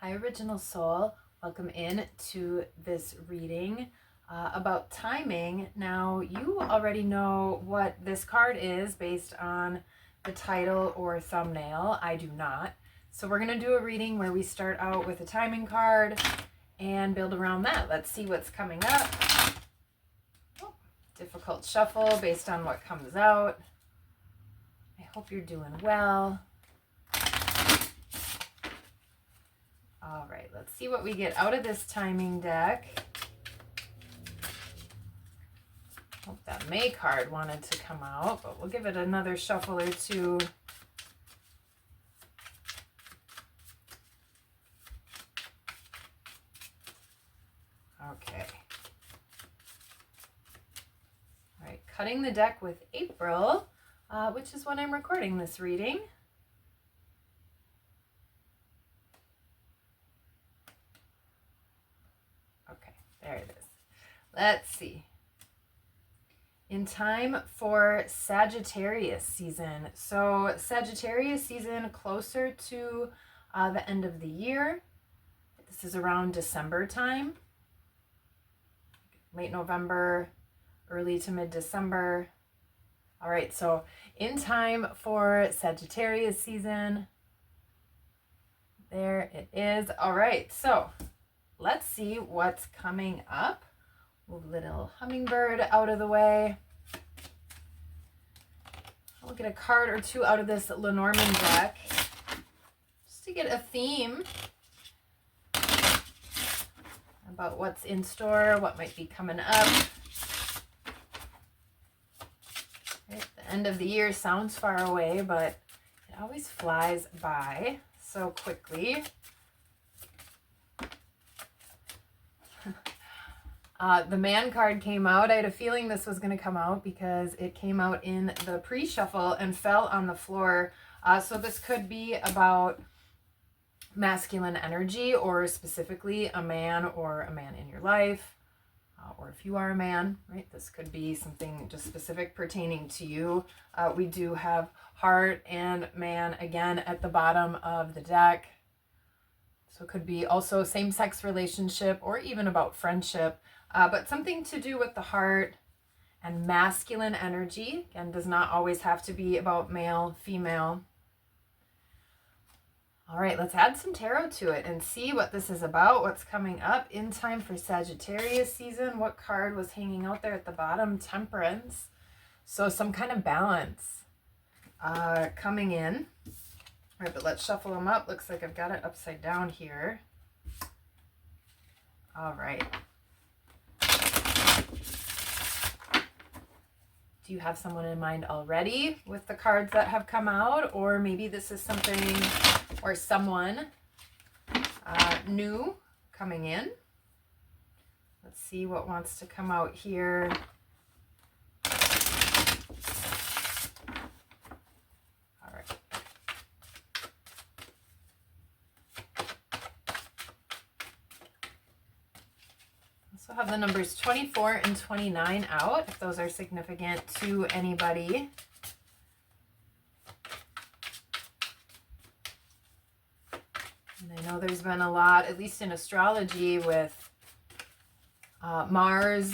Hi, Original Soul. Welcome in to this reading about timing. Now, you already know what this card is based on the title or thumbnail. I do not. So we're going to do a reading where we start out with a timing card and build around that. Let's see what's coming up. Oh, difficult shuffle based on what comes out. I hope you're doing well. All right, let's see what we get out of this timing deck. Hope that May card wanted to come out, but we'll give it another shuffle or two. Okay. All right, cutting the deck with April, which is when I'm recording this reading. There it is. Let's see. In time for Sagittarius season. So Sagittarius season closer to the end of the year. This is around December time. Late November, early to mid-December. All right, so in time for Sagittarius season. There it is. All right, so let's see what's coming up. Move little hummingbird out of the way. I'll get a card or two out of this Lenormand deck just to get a theme about what's in store, what might be coming up. Right, the end of the year sounds far away, but it always flies by so quickly. The man card came out. I had a feeling this was going to come out because it came out in the pre-shuffle and fell on the floor. So this could be about masculine energy, or specifically a man in your life, or if you are a man, right? This could be something just specific pertaining to you. We do have heart and man again at the bottom of the deck. So it could be also same-sex relationship or even about friendship. But something to do with the heart and masculine energy. Again, does not always have to be about male, female. All right, let's add some tarot to it and see what this is about, what's coming up in time for Sagittarius season. What card was hanging out there at the bottom? Temperance. So some kind of balance coming in. All right, but let's shuffle them up. Looks like I've got it upside down here. All right. Do you have someone in mind already with the cards that have come out? Or maybe this is something or someone new coming in. Let's see what wants to come out here. All right. So have the numbers 24 and 29 out, if those are significant to anybody. And I know there's been a lot, at least in astrology, with Mars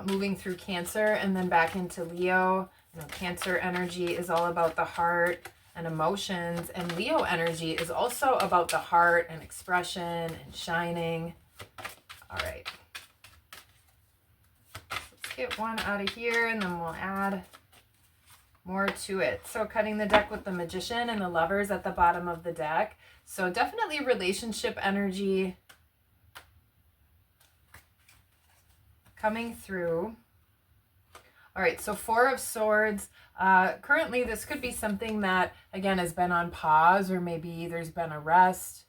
moving through Cancer and then back into Leo. You know, Cancer energy is all about the heart and emotions, and Leo energy is also about the heart and expression and shining. All right. Get one out of here and then we'll add more to it. So cutting the deck with the Magician and the Lovers at the bottom of the deck. So definitely relationship energy coming through. All right, so Four of Swords. Currently this could be something that again has been on pause, or maybe there's been a rest.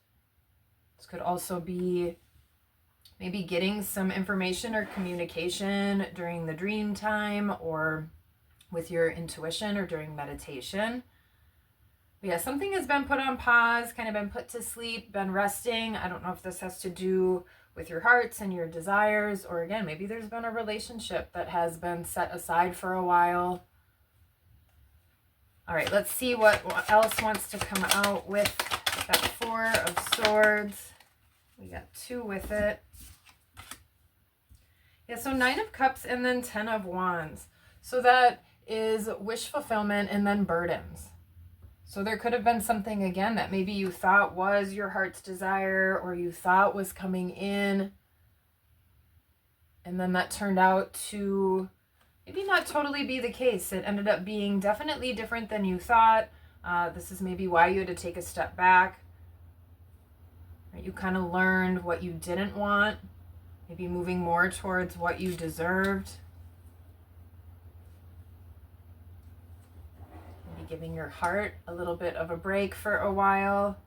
This could also be maybe getting some information or communication during the dream time or with your intuition or during meditation. But yeah, something has been put on pause, kind of been put to sleep, been resting. I don't know if this has to do with your hearts and your desires, or again, maybe there's been a relationship that has been set aside for a while. All right, let's see what else wants to come out with that Four Four of Swords. We got 2 with it. Yeah, so 9 of Cups and then 10 of Wands. So that is wish fulfillment and then burdens. So there could have been something, again, that maybe you thought was your heart's desire or you thought was coming in. And then that turned out to maybe not totally be the case. It ended up being definitely different than you thought. This is maybe why you had to take a step back. Right? You kind of learned what you didn't want. Maybe moving more towards what you deserved. Maybe giving your heart a little bit of a break for a while.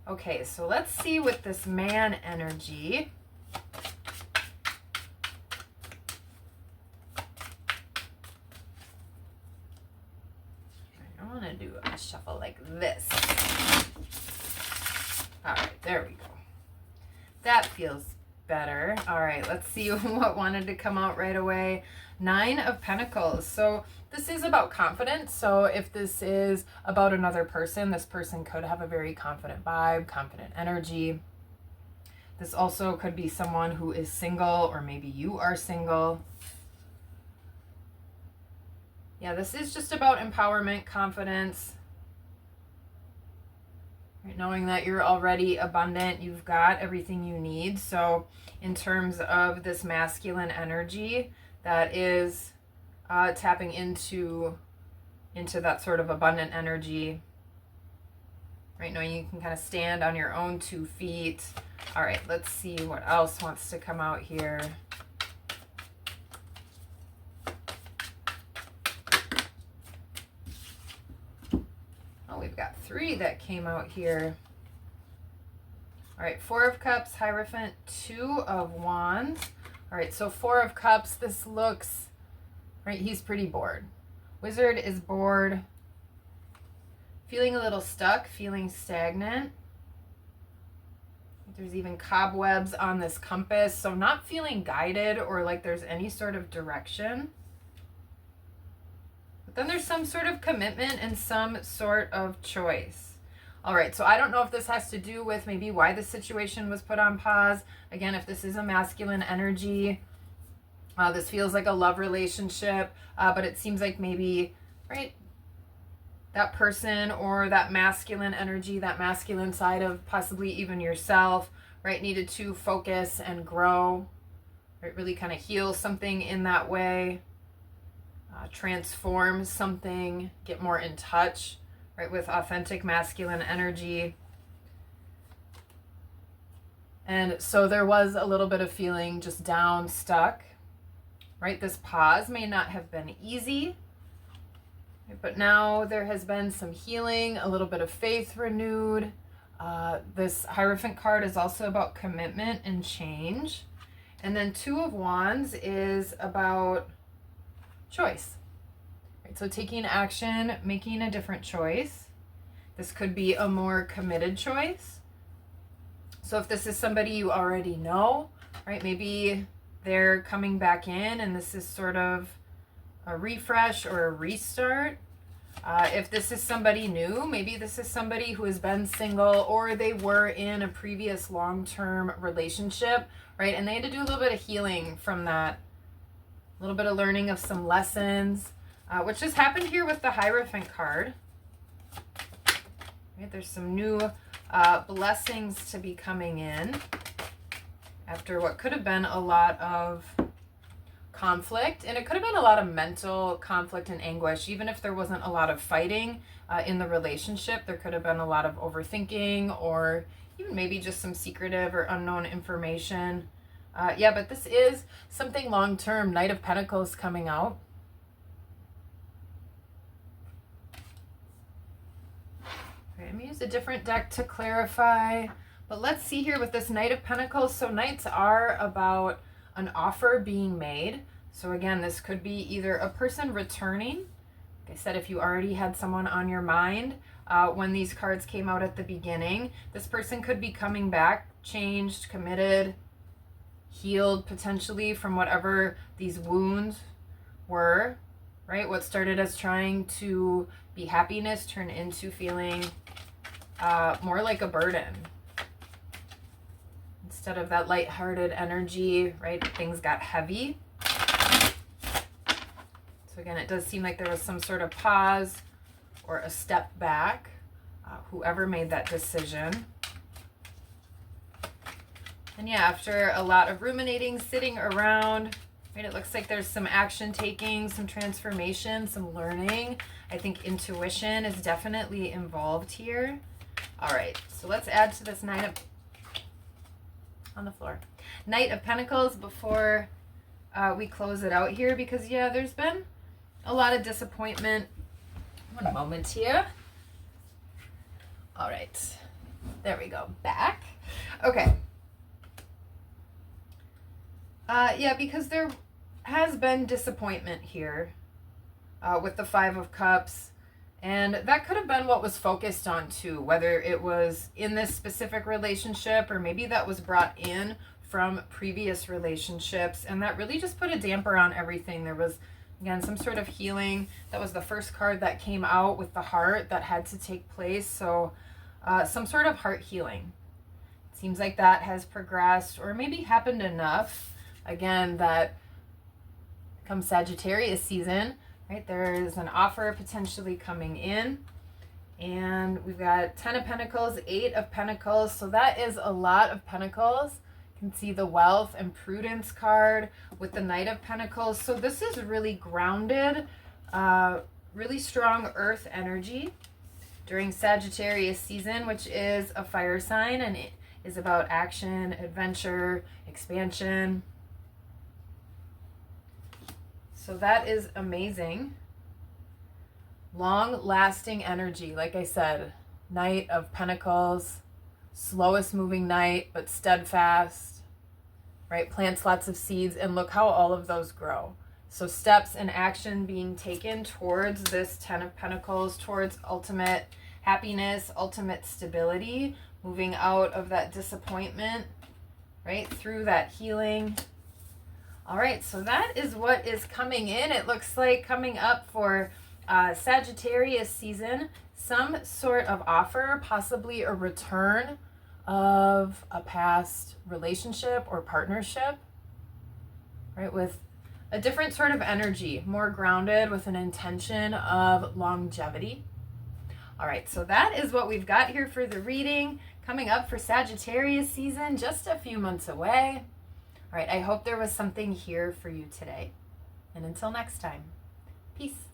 Okay, so let's see with this man energy. I want to do a shuffle like this. All right, there we go. That feels better. All right, let's see what wanted to come out right away. 9 of Pentacles. So this is about confidence. So if this is about another person, this person could have a very confident vibe, confident energy. This also could be someone who is single, or maybe you are single. Yeah, this is just about empowerment, confidence. Knowing that you're already abundant, you've got everything you need. So in terms of this masculine energy, that is tapping into that sort of abundant energy, right? Knowing you can kind of stand on your own 2 feet. All right, let's see what else wants to come out here. We've got 3 that came out here. All right, 4 of Cups, Hierophant, 2 of Wands. All right, so 4 of Cups, this looks, right, he's pretty bored. Wizard is bored, feeling a little stuck, feeling stagnant. There's even cobwebs on this compass, so not feeling guided or like there's any sort of direction. Then there's some sort of commitment and some sort of choice. All right, so I don't know if this has to do with maybe why the situation was put on pause. Again, if this is a masculine energy, this feels like a love relationship, but it seems like maybe, right, that person or that masculine energy, that masculine side of possibly even yourself, right, needed to focus and grow, right, really kind of heal something in that way. Transform something, get more in touch, right, with authentic masculine energy. And so there was a little bit of feeling just down, stuck, right? This pause may not have been easy, right? But now there has been some healing, a little bit of faith renewed. This Hierophant card is also about commitment and change. And then 2 of Wands is about choice. Right, so taking action, making a different choice. This could be a more committed choice. So if this is somebody you already know, right, maybe they're coming back in and this is sort of a refresh or a restart. If this is somebody new, maybe this is somebody who has been single or they were in a previous long-term relationship, right, and they had to do a little bit of healing from that. A little bit of learning of some lessons, which just happened here with the Hierophant card. Right, there's some new blessings to be coming in after what could have been a lot of conflict. And it could have been a lot of mental conflict and anguish. Even if there wasn't a lot of fighting in the relationship, there could have been a lot of overthinking or even maybe just some secretive or unknown information. Yeah, but this is something long-term. Knight of Pentacles coming out. Okay, I'm going to use a different deck to clarify. But let's see here with this Knight of Pentacles. So Knights are about an offer being made. So again, this could be either a person returning. Like I said, if you already had someone on your mind when these cards came out at the beginning, this person could be coming back, changed, committed, healed potentially from whatever these wounds were, right? What started as trying to be happiness turned into feeling more like a burden. Instead of that lighthearted energy, right? Things got heavy. So again, it does seem like there was some sort of pause or a step back, whoever made that decision. And yeah, after a lot of ruminating, sitting around, right, it looks like there's some action taking, some transformation, some learning. I think intuition is definitely involved here. All right, so let's add to this Knight of on the floor. Knight of Pentacles before we close it out here, because yeah, there's been a lot of disappointment. One moment here. All right, there we go. Back. Okay. Yeah, because there has been disappointment here with the Five of Cups. And that could have been what was focused on too, whether it was in this specific relationship or maybe that was brought in from previous relationships. And that really just put a damper on everything. There was, again, some sort of healing. That was the first card that came out with the heart that had to take place. So some sort of heart healing. It seems like that has progressed or maybe happened enough. Again, that come Sagittarius season, right? There is an offer potentially coming in. And we've got 10 of Pentacles, 8 of Pentacles. So that is a lot of Pentacles. You can see the Wealth and Prudence card with the Knight of Pentacles. So this is really grounded, really strong earth energy during Sagittarius season, which is a fire sign, and it is about action, adventure, expansion. So that is amazing. Long-lasting energy, like I said, Knight of Pentacles, slowest moving knight, but steadfast, right? Plants lots of seeds, and look how all of those grow. So steps and action being taken towards this 10 of Pentacles, towards ultimate happiness, ultimate stability, moving out of that disappointment, right? Through that healing. All right, so that is what is coming in. It looks like coming up for Sagittarius season, some sort of offer, possibly a return of a past relationship or partnership, right? With a different sort of energy, more grounded with an intention of longevity. All right, so that is what we've got here for the reading. Coming up for Sagittarius season, just a few months away. All right, I hope there was something here for you today. And until next time, peace.